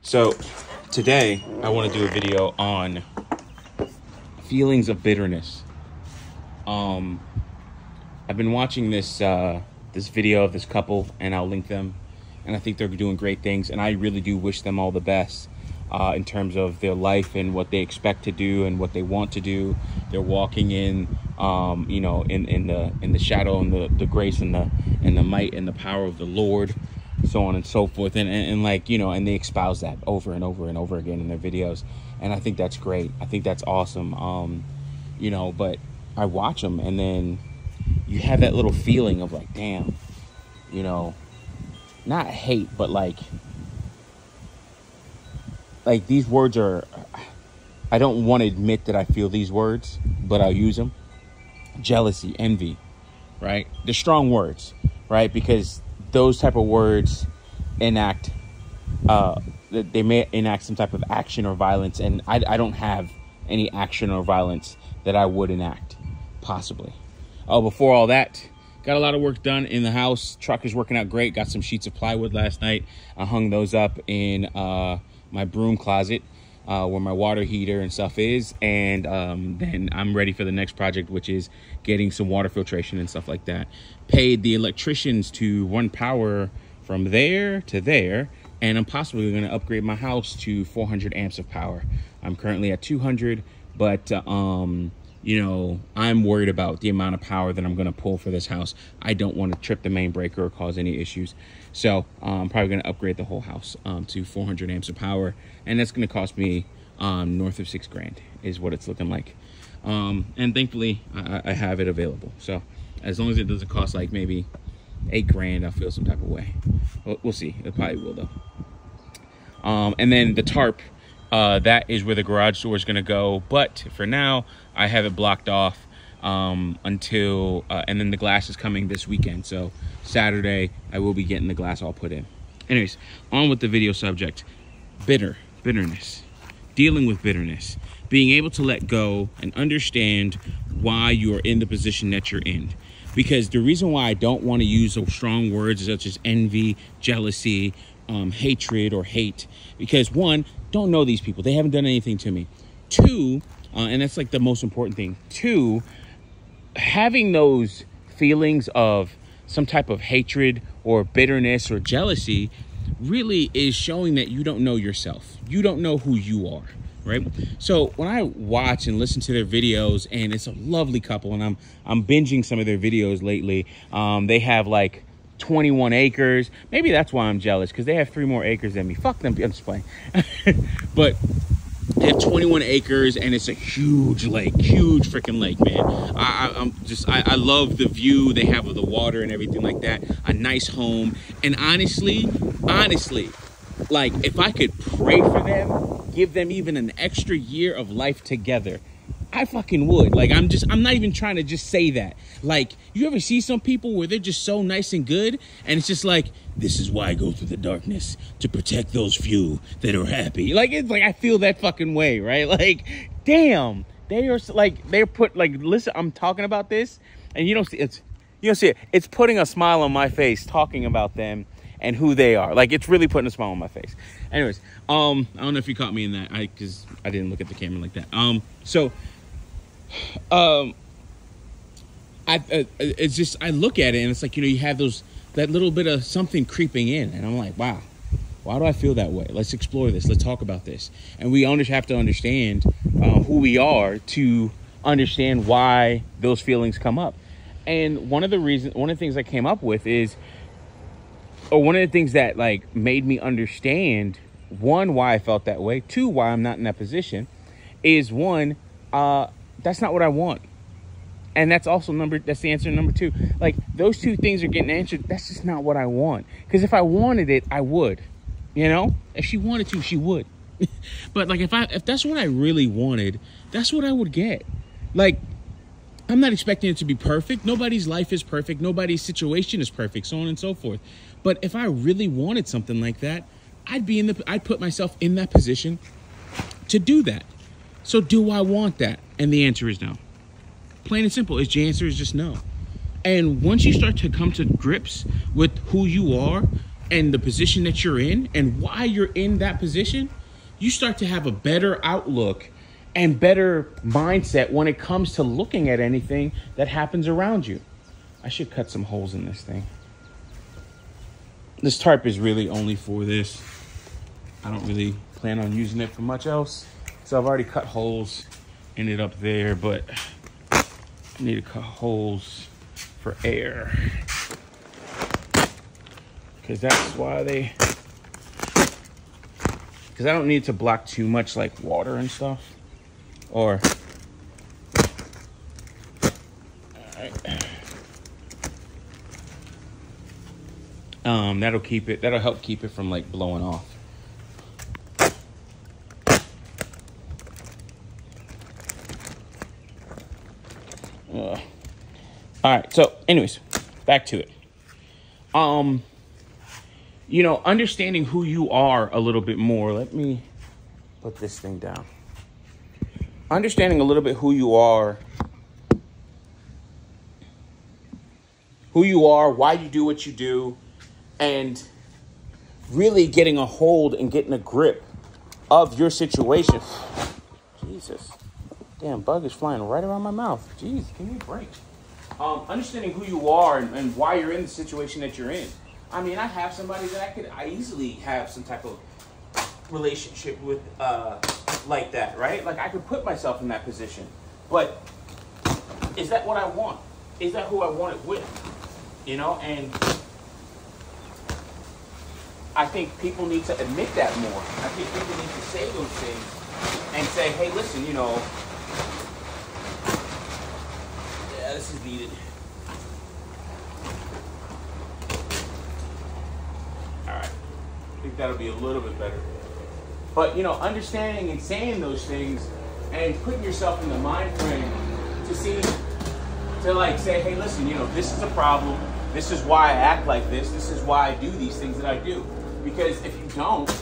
So today I want to do a video on feelings of bitterness. I've been watching this video of this couple, and I'll link them, and I think they're doing great things, and I really do wish them all the best in terms of their life and what they expect to do and what they want to do. They're walking in in the shadow and the grace and the might and the power of the Lord, so on and so forth, and they espouse that over and over and over again in their videos, and I think that's great. I think that's awesome. But I watch them, and then you have that little feeling of like, damn, not hate, but like these words are, I don't want to admit that I feel these words, but I'll use them. Jealousy, envy, right? They're strong words, right? Because those type of words enact, they may enact some type of action or violence, and I don't have any action or violence that I would enact, possibly. Oh, before all that, got a lot of work done in the house. Truck is working out great. Got some sheets of plywood last night. I hung those up in my broom closet where my water heater and stuff is, and then I'm ready for the next project, which is getting some water filtration and stuff like that. Paid the electricians to run power from there to there, and I'm possibly going to upgrade my house to 400 amps of power. I'm currently at 200, but I'm worried about the amount of power that I'm going to pull for this house. I don't want to trip the main breaker or cause any issues. So I'm probably going to upgrade the whole house to 400 amps of power. And that's going to cost me north of $6 grand is what it's looking like. And thankfully I have it available. So as long as it doesn't cost like maybe $8 grand, I'll feel some type of way. We'll see. It probably will though. And then the tarp, that is where the garage door is going to go. But for now, I have it blocked off until, and then the glass is coming this weekend. So Saturday, I will be getting the glass all put in. Anyways, on with the video subject. Bitterness, dealing with bitterness, being able to let go and understand why you are in the position that you're in. Because the reason why I don't want to use those strong words such as envy, jealousy, hatred or hate, because one, don't know these people. They haven't done anything to me. Two, and that's like the most important thing. Two, having those feelings of some type of hatred or bitterness or jealousy really is showing that you don't know yourself. You don't know who you are, right? So when I watch and listen to their videos, and it's a lovely couple, and I'm binging some of their videos lately. They have like 21 acres. Maybe that's why I'm jealous, because they have 3 more acres than me. Fuck them. I'm just playing. But they have 21 acres, and it's a huge lake, huge freaking lake, man. I love the view they have of the water and everything like that. A nice home. And honestly, like if I could pray for them, give them even an extra year of life together, I fucking would. Like, I'm not even trying to just say that. Like, you ever see some people where they're just so nice and good, and it's just like, this is why I go through the darkness, to protect those few that are happy. Like, it's like, I feel that fucking way, right? Like, damn, they are like, they're put, like, listen, I'm talking about this, and you don't see it. It's putting a smile on my face talking about them and who they are. Like, it's really putting a smile on my face. Anyways, I don't know if you caught me in that, because I didn't look at the camera like that. It's just, I look at it and it's like, you have that little bit of something creeping in, and I'm like, wow, why do I feel that way? Let's explore this. Let's talk about this. And we have to understand who we are to understand why those feelings come up. And one of the things I came up with is, or one of the things that like made me understand, one, why I felt that way, two, why I'm not in that position, is one, that's not what I want. And that's the answer number 2. Like, those 2 things are getting answered. That's just not what I want. Because if I wanted it, I would. If she wanted to, she would. But like, if that's what I really wanted, that's what I would get. Like, I'm not expecting it to be perfect. Nobody's life is perfect. Nobody's situation is perfect, so on and so forth. But if I really wanted something like that, I'd put myself in that position to do that. So do I want that? And the answer is no. Plain and simple. The answer is just no. And once you start to come to grips with who you are, and the position that you're in and why you're in that position, you start to have a better outlook and better mindset when it comes to looking at anything that happens around you. I should cut some holes in this thing. This tarp is really only for this. I don't really plan on using it for much else. So I've already cut holes in it up there, but I need to cut holes for air. Because that's why because I don't need to block too much like water and stuff. Or, all right. That'll help keep it from like blowing off. All right, so anyways, back to it. You know, understanding who you are a little bit more. Let me put this thing down. Understanding a little bit who you are, why you do what you do, and really getting a hold and getting a grip of your situation. Jesus, damn bug is flying right around my mouth. Jeez, give me a break. Understanding who you are and why you're in the situation that you're in. I mean, I have somebody that I easily have some type of relationship with, like that, right? Like I could put myself in that position, but is that what I want? Is that who I want it with? You know, and I think people need to admit that more. I think people need to say those things and say, hey, listen, you know, yeah, this is needed. All right, I think that'll be a little bit better. But, you know, understanding and saying those things and putting yourself in the mind frame to say, hey, listen, you know, this is a problem. This is why I act like this. This is why I do these things that I do. Because if you don't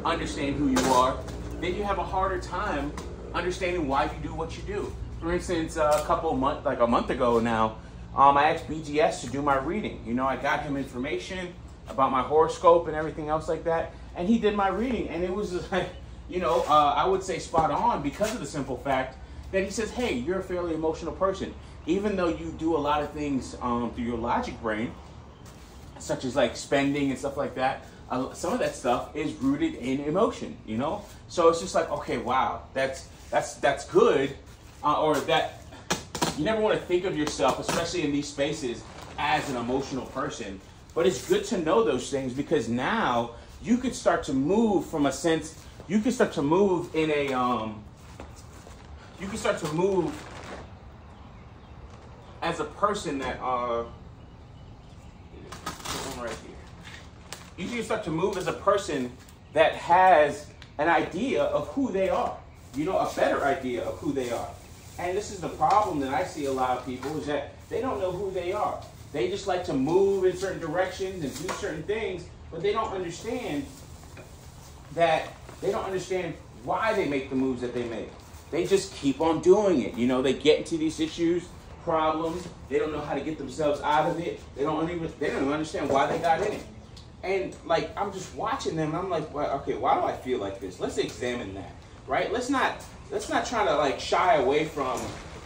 understand who you are, then you have a harder time understanding why you do what you do. For instance, a month ago now, I asked BGS to do my reading. You know, I got him information about my horoscope and everything else like that. And he did my reading, and it was like, you know, I would say spot on because of the simple fact that he says, hey, you're a fairly emotional person. Even though you do a lot of things through your logic brain, such as like spending and stuff like that, some of that stuff is rooted in emotion, you know? So it's just like, okay, wow, that's good. Or that you never want to think of yourself, especially in these spaces, as an emotional person. But it's good to know those things because now you could start to move from a sense, you can start to move in a, you can start to move as a person that, right here. You can start to move as a person that has an idea of who they are, you know, a better idea of who they are. And this is the problem that I see a lot of people is that they don't know who they are. They just like to move in certain directions and do certain things, but they don't understand why they make the moves that they make. They just keep on doing it. You know, they get into these issues, problems. They don't know how to get themselves out of it. They don't even understand why they got in it. And like, I'm just watching them and I'm like, well, okay, why do I feel like this? Let's examine that, right? Let's not try to like shy away from,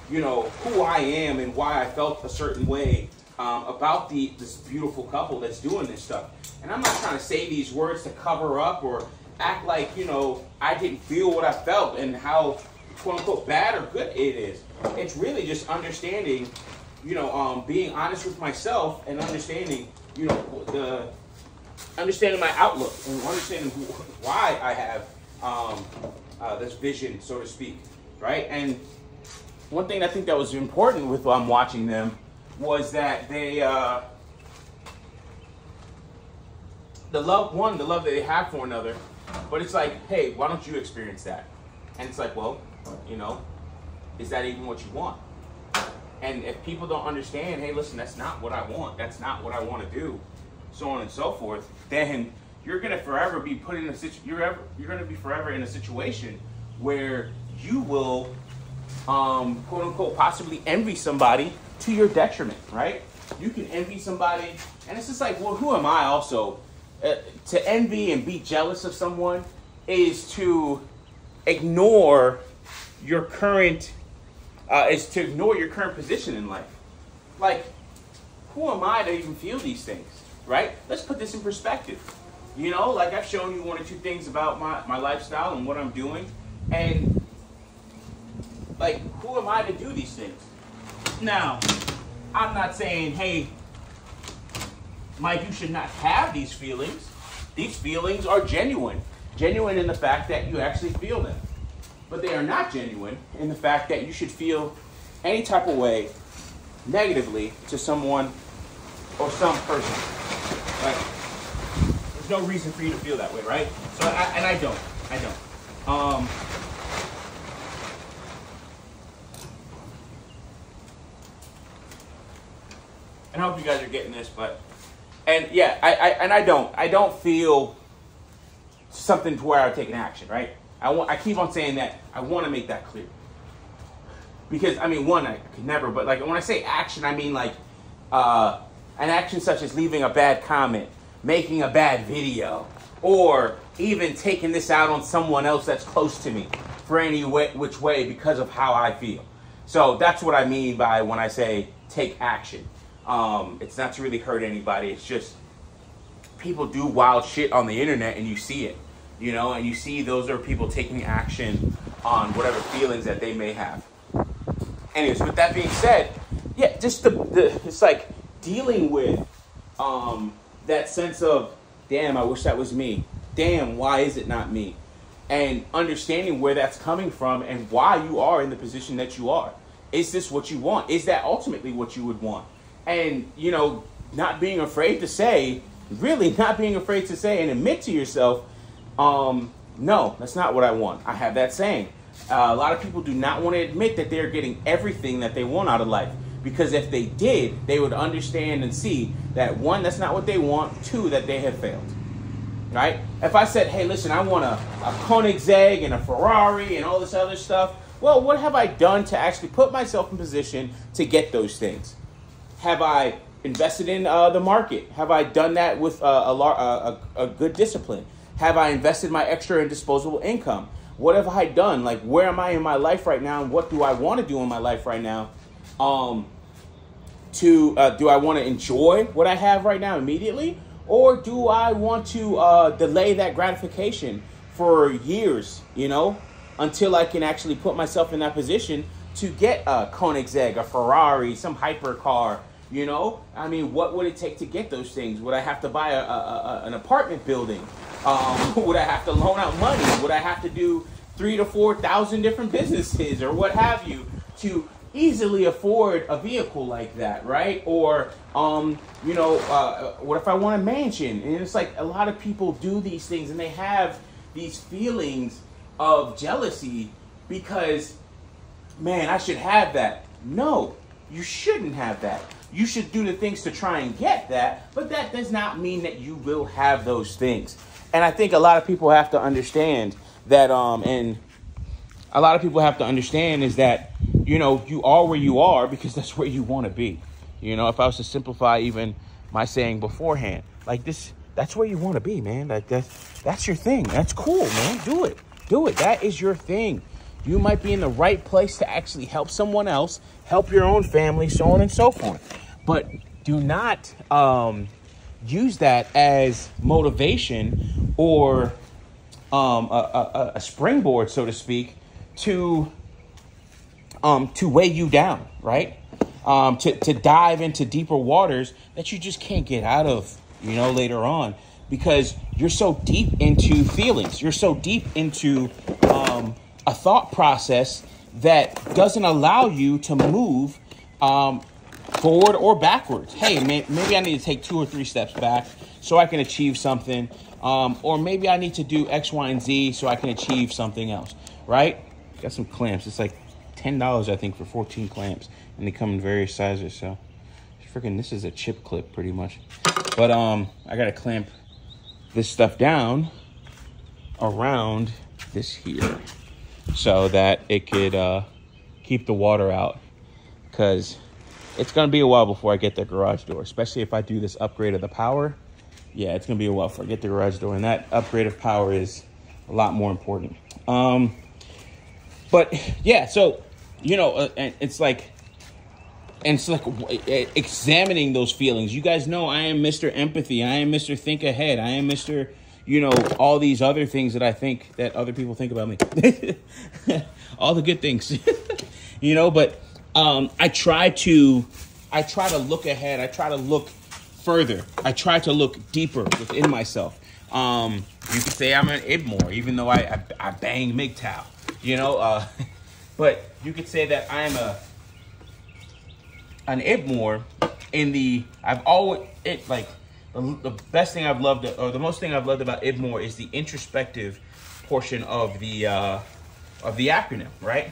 you know, who I am and why I felt a certain way about this beautiful couple that's doing this stuff. And I'm not trying to say these words to cover up or act like, you know, I didn't feel what I felt and how, quote unquote, bad or good it is. It's really just understanding, you know, being honest with myself and understanding, you know, understanding my outlook and understanding why I have this vision, so to speak, right? And one thing I think that was important with watching them was that they, the love that they have for another, but it's like, hey, why don't you experience that? And it's like, well, you know, is that even what you want? And if people don't understand, hey, listen, that's not what I want. That's not what I want to do, so on and so forth, then you're going to forever be put in you're going to be forever in a situation where you will, quote unquote, possibly envy somebody to your detriment, right? You can envy somebody, and it's just like, well, who am I also to envy and be jealous of someone is to ignore your current position in life. Like, who am I to even feel these things, right? Let's put this in perspective. You know, like I've shown you one or two things about my lifestyle and what I'm doing. And, like, who am I to do these things? Now, I'm not saying, hey, Mike, you should not have these feelings. These feelings are genuine. Genuine in the fact that you actually feel them. But they are not genuine in the fact that you should feel any type of way negatively to someone or some person. Right? There's no reason for you to feel that way, right? So, I don't. And I hope you guys are getting this, I don't feel something to where I would take an action, right? I keep on saying that. I want to make that clear. Because, I mean, one, I could never, but like when I say action, I mean like an action such as leaving a bad comment, making a bad video, or even taking this out on someone else that's close to me for any which way because of how I feel. So that's what I mean by when I say take action. It's not to really hurt anybody. It's just people do wild shit on the internet and you see it, you know, and you see those are people taking action on whatever feelings that they may have. Anyways, with that being said, yeah, just it's like dealing with that sense of, damn, I wish that was me. Damn, why is it not me? And understanding where that's coming from and why you are in the position that you are. Is this what you want? Is that ultimately what you would want? And, you know, not being afraid to say and admit to yourself, no, that's not what I want. I have that saying. A lot of people do not want to admit that they're getting everything that they want out of life. Because if they did, they would understand and see that, one, that's not what they want. Two, that they have failed. Right? If I said, hey, listen, I want a Koenigsegg and a Ferrari and all this other stuff. Well, what have I done to actually put myself in position to get those things? Have I invested in the market? Have I done that with a good discipline? Have I invested my extra and disposable income? What have I done? Like, where am I in my life right now? And what do I want to do in my life right now? Do I want to enjoy what I have right now immediately? Or do I want to delay that gratification for years, you know, until I can actually put myself in that position to get a Koenigsegg, a Ferrari, some hypercar, you know? I mean, what would it take to get those things? Would I have to buy an apartment building? Would I have to loan out money? Would I have to do 3,000 to 4,000 different businesses or what have you to easily afford a vehicle like that, right? Or, what if I want a mansion? And it's like a lot of people do these things and they have these feelings of jealousy because, man, I should have that. No, you shouldn't have that. You should do the things to try and get that, but that does not mean that you will have those things. And I think a lot of people have to understand that, is that, you know, you are where you are because that's where you want to be. You know, if I was to simplify even my saying beforehand, like this, that's where you want to be, man. Like that's your thing. That's cool, man. Do it. That is your thing. You might be in the right place to actually help someone else, help your own family, so on and so forth. But do not use that as motivation or a springboard, so to speak, to weigh you down, right? To dive into deeper waters that you just can't get out of, you know, later on, because you're so deep into feelings. You're so deep into a thought process that doesn't allow you to move forward or backwards. Hey, maybe I need to take 2 or 3 steps back so I can achieve something. Or maybe I need to do X, Y, and Z so I can achieve something else, right? Got some clamps. It's like $10, I think, for 14 clamps. And they come in various sizes, so this is a chip clip pretty much. But I got to clamp this stuff down around this here so that it could keep the water out, because it's going to be a while before I get the garage door, especially if I do this upgrade of the power. yeah, it's going to be a while before I get the garage door. And that upgrade of power is a lot more important. But yeah, so, you know, and it's like examining those feelings. You guys know I am Mr. Empathy. I am Mr. Think Ahead. I am Mr., you know, all these other things that I think that other people think about me. All the good things, you know, but I try to look ahead. I try to look further. I try to look deeper within myself. You could say I'm an Ibmore, even though I bang MGTOW, you know, but you could say that I am an Ibmore in the, I've always, the best thing I've loved, or the most thing I've loved about Ibmore is the introspective portion of the acronym, right?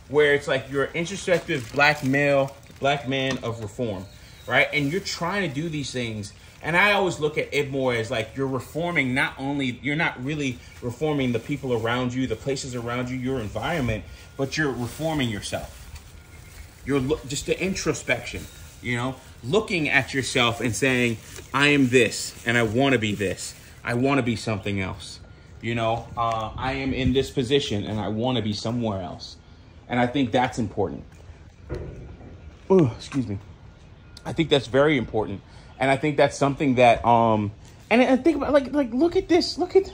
Where it's like you're an introspective black man of reform, right? And you're trying to do these things. And I always look at Ibmore as like you're reforming, you're not really reforming the people around you, the places around you, your environment, but you're reforming yourself. You're just the introspection, you know, looking at yourself and saying, I am this and I want to be this. I want to be something else. You know, I am in this position and I want to be somewhere else. And I think that's important. Oh, excuse me. I think that's very important. And I think that's something that, and I think about like, look at this, look at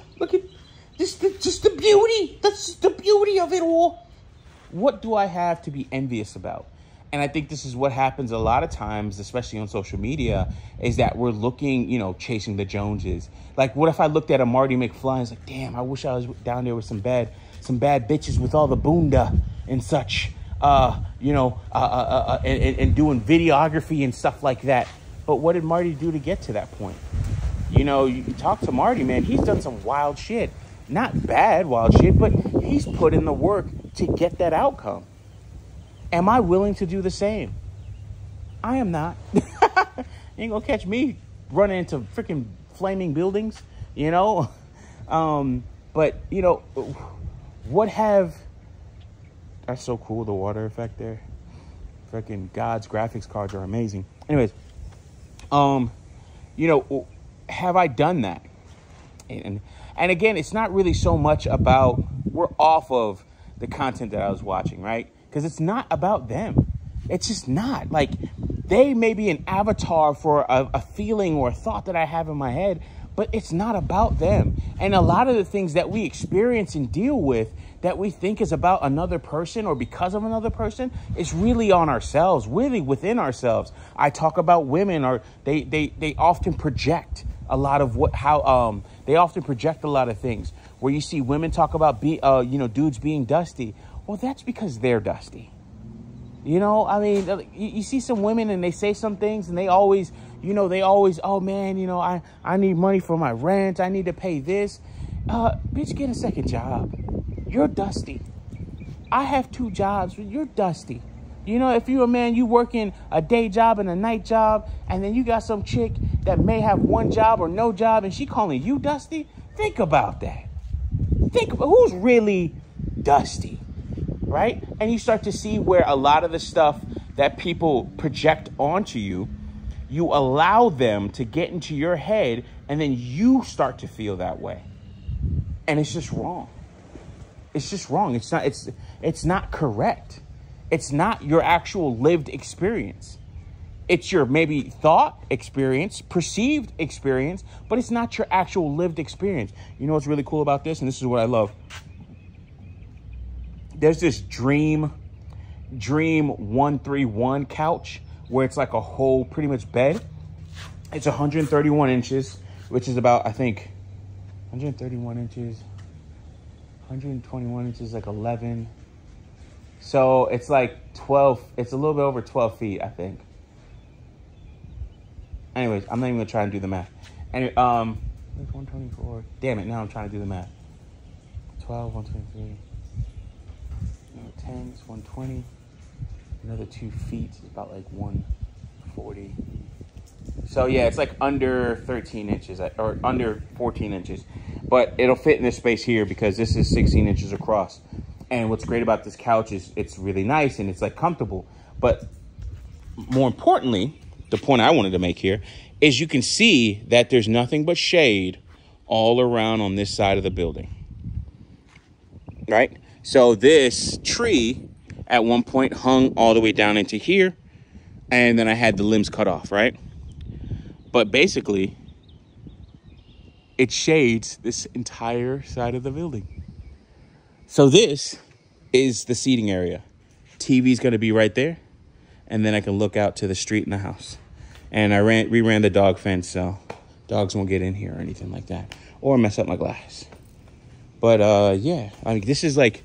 just the beauty. That's the beauty of it all. What do I have to be envious about? And I think this is what happens a lot of times, especially on social media, is that we're looking, you know, chasing the Joneses. Like, what if I looked at a Marty McFly and was like, damn, I wish I was down there with some bad bitches with all the boonda and such, you know, and doing videography and stuff like that. But what did Marty do to get to that point? You know, you talk to Marty, man, he's done some wild shit. Not bad wild shit, but he's put in the work to get that outcome. Am I willing to do the same? I am not. You ain't gonna catch me running into freaking flaming buildings, you know? But, you know, that's so cool, the water effect there. Freaking God's graphics cards are amazing. Anyways, you know, have I done that? And again, it's not really so much about, we're off of the content that I was watching, right? Because it's not about them. It's just not. Like, they may be an avatar for a feeling or a thought that I have in my head, but it's not about them. And a lot of the things that we experience and deal with that we think is about another person or because of another person is really on ourselves, really within ourselves. I talk about women, or they often project a lot of they often project a lot of things. Where you see women talk about dudes being dusty. Well, that's because they're dusty. You know, I mean, you see some women and they say some things and they always, oh man, you know, I need money for my rent. I need to pay this. Bitch, get a second job. You're dusty. I have 2 jobs, but you're dusty. You know, if you're a man, you working a day job and a night job, and then you got some chick that may have 1 job or no job and she calling you dusty. Think about that. Think about who's really dusty. Right? And you start to see where a lot of the stuff that people project onto you, you allow them to get into your head, and then you start to feel that way. And it's just wrong. It's just wrong. It's not correct. It's not your actual lived experience. It's your maybe thought experience, perceived experience, but it's not your actual lived experience. You know what's really cool about this? And this is what I love. There's this Dream 131 couch where it's like a whole pretty much bed. It's 131 inches, which is about, I think, 131 inches, 121 inches, like 11. So it's like 12, it's a little bit over 12 feet, I think. Anyways, I'm not even gonna try and do the math. Anyway, 124, damn it, now I'm trying to do the math. 12, 123. 10 is 120, another 2 feet is about like 140. So yeah, it's like under 13 inches or under 14 inches, but it'll fit in this space here because this is 16 inches across. And what's great about this couch is it's really nice and it's like comfortable, but more importantly, the point I wanted to make here is you can see that there's nothing but shade all around on this side of the building, right? So this tree at one point hung all the way down into here, and then I had the limbs cut off, right? But basically, it shades this entire side of the building. So this is the seating area. TV's going to be right there, and then I can look out to the street and the house. And I reran the dog fence, so dogs won't get in here or anything like that, or mess up my glass. But yeah, I mean, this is like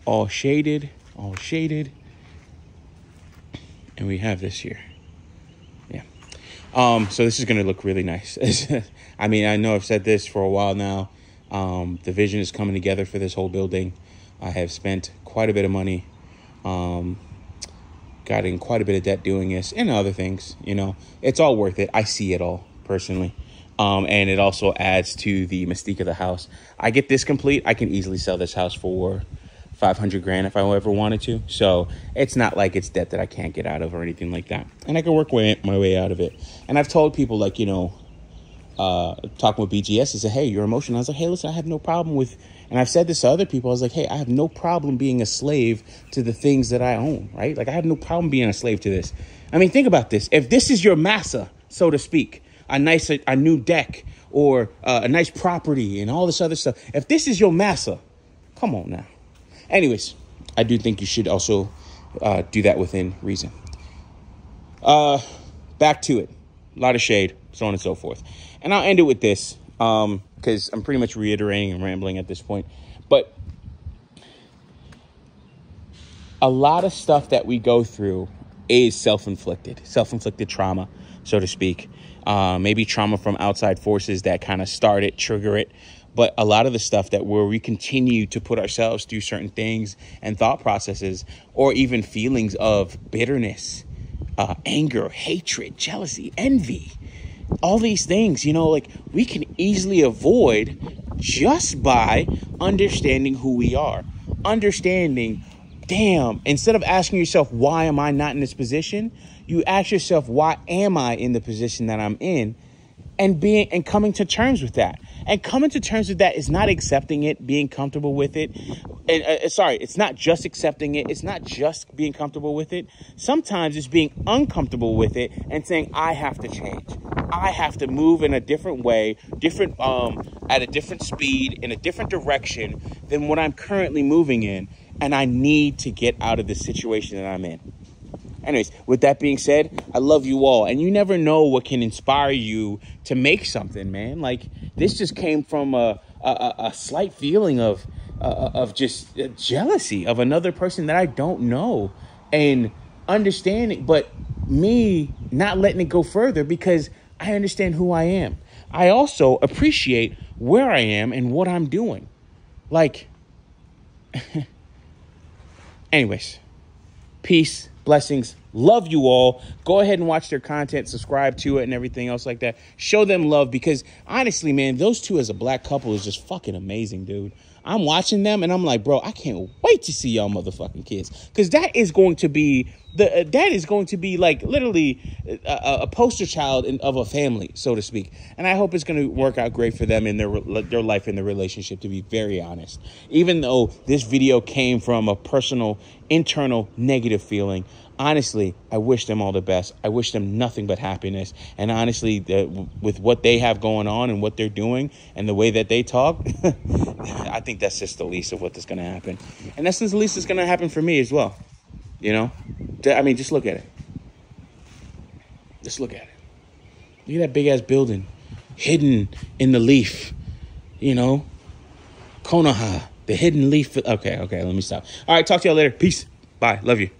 all shaded, and we have this here. Yeah. So this is going to look really nice. I mean, I know I've said this for a while now. The vision is coming together for this whole building. I have spent quite a bit of money, got in quite a bit of debt doing this and other things. You know, it's all worth it. I see it all personally. And it also adds to the mystique of the house. I get this complete, I can easily sell this house for $500,000 if I ever wanted to. So it's not like it's debt that I can't get out of or anything like that. And I can work my way out of it. And I've told people, like, you know, talking with BGS, I said, hey, you're emotional. I was like, hey, listen, I have no problem with, and I've said this to other people. I was like, hey, I have no problem being a slave to the things that I own, right? Like, I have no problem being a slave to this. I mean, think about this. If this is your massa, so to speak, a new deck or a nice property and all this other stuff, if this is your massa, come on now. Anyways, I do think you should also do that within reason. Back to it. A lot of shade, so on and so forth. And I'll end it with this, because I'm pretty much reiterating and rambling at this point. But a lot of stuff that we go through is self-inflicted trauma, so to speak. Maybe trauma from outside forces that kind of start it, trigger it. But a lot of the stuff that where we continue to put ourselves through certain things and thought processes, or even feelings of bitterness, anger, hatred, jealousy, envy, all these things, you know, like, we can easily avoid just by understanding who we are. Understanding, damn, instead of asking yourself, why am I not in this position? You ask yourself, why am I in the position that I'm in? And coming to terms with that. And coming to terms with that is not accepting it, being comfortable with it. And it's not just accepting it. It's not just being comfortable with it. Sometimes it's being uncomfortable with it and saying, I have to change. I have to move in a different way, at a different speed, in a different direction than what I'm currently moving in. And I need to get out of the situation that I'm in. Anyways, with that being said, I love you all. And you never know what can inspire you to make something, man. Like, this just came from a slight feeling of just jealousy of another person that I don't know, and understanding, but me not letting it go further because I understand who I am. I also appreciate where I am and what I'm doing. Like, anyways, peace. Blessings. Love you all. Go ahead and watch their content, subscribe to it and everything else like that. Show them love, because honestly, man, those two as a black couple is just fucking amazing, dude. I'm watching them and I'm like, bro, I can't wait to see y'all motherfucking kids, because that is going to be like literally a poster child of a family, so to speak. And I hope it's going to work out great for them in their life and their relationship, to be very honest. Even though this video came from a personal, internal negative feeling, honestly, I wish them all the best. I wish them nothing but happiness. And honestly, with what they have going on and what they're doing and the way that they talk, I think that's just the least of what's going to happen. And that's the least that's going to happen for me as well. You know, I mean, just look at it. Just look at it. Look at that big ass building hidden in the leaf, you know, Konoha, the hidden leaf. Okay, let me stop. All right, talk to y'all later. Peace. Bye. Love you.